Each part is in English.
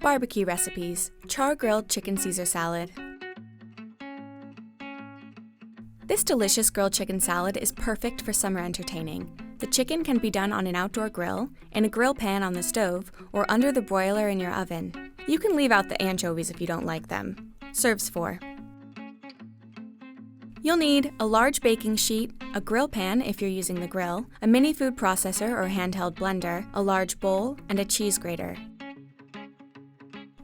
Barbecue recipes: Char-grilled chicken Caesar salad. This delicious grilled chicken salad is perfect for summer entertaining. The chicken can be done on an outdoor grill, in a grill pan on the stove, or under the broiler in your oven. You can leave out the anchovies if you don't like them. Serves 4. You'll need a large baking sheet, a grill pan if you're using the grill, a mini food processor or handheld blender, a large bowl, and a cheese grater.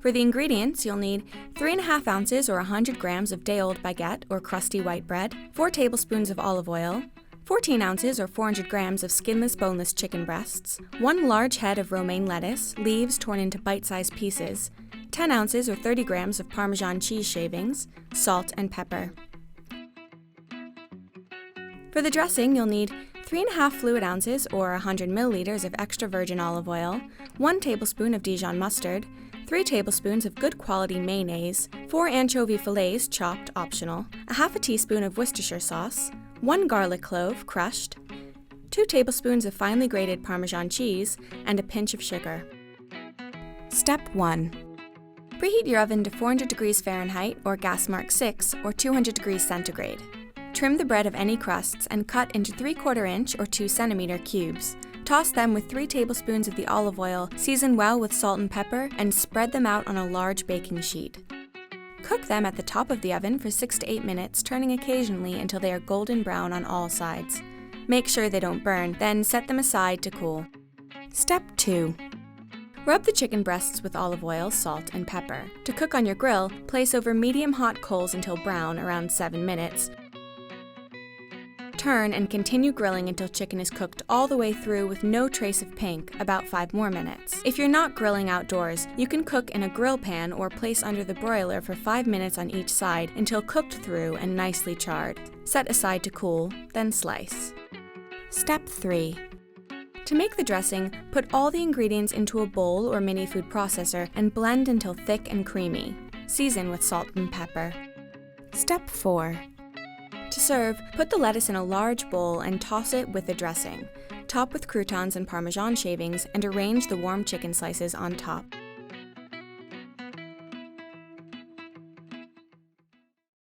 For the ingredients, you'll need 3½ ounces or 100 grams of day-old baguette or crusty white bread, 4 tablespoons of olive oil, 14 ounces or 400 grams of skinless, boneless chicken breasts, 1 large head of romaine lettuce, leaves torn into bite-sized pieces, 10 ounces or 30 grams of Parmesan cheese shavings, salt and pepper. For the dressing, you'll need 3½ fluid ounces or 100 milliliters of extra virgin olive oil, 1 tablespoon of Dijon mustard, 3 tablespoons of good quality mayonnaise, 4 anchovy fillets chopped optional, a half a teaspoon of Worcestershire sauce, 1 garlic clove crushed, 2 tablespoons of finely grated Parmesan cheese, and a pinch of sugar. Step 1. Preheat your oven to 400 degrees Fahrenheit or gas mark 6 or 200 degrees centigrade. Trim the bread of any crusts and cut into 3/4 inch or 2 centimeter cubes. Toss them with 3 tablespoons of the olive oil, season well with salt and pepper, and spread them out on a large baking sheet. Cook them at the top of the oven for 6 to 8 minutes, turning occasionally until they are golden brown on all sides. Make sure they don't burn, then set them aside to cool. Step 2. Rub the chicken breasts with olive oil, salt, and pepper. To cook on your grill, place over medium-hot coals until brown, around 7 minutes. Turn and continue grilling until chicken is cooked all the way through with no trace of pink, about 5 more minutes. If you're not grilling outdoors, you can cook in a grill pan or place under the broiler for 5 minutes on each side until cooked through and nicely charred. Set aside to cool, then slice. Step 3. To make the dressing, put all the ingredients into a bowl or mini food processor and blend until thick and creamy. Season with salt and pepper. Step 4. To serve, put the lettuce in a large bowl and toss it with the dressing. Top with croutons and Parmesan shavings and arrange the warm chicken slices on top.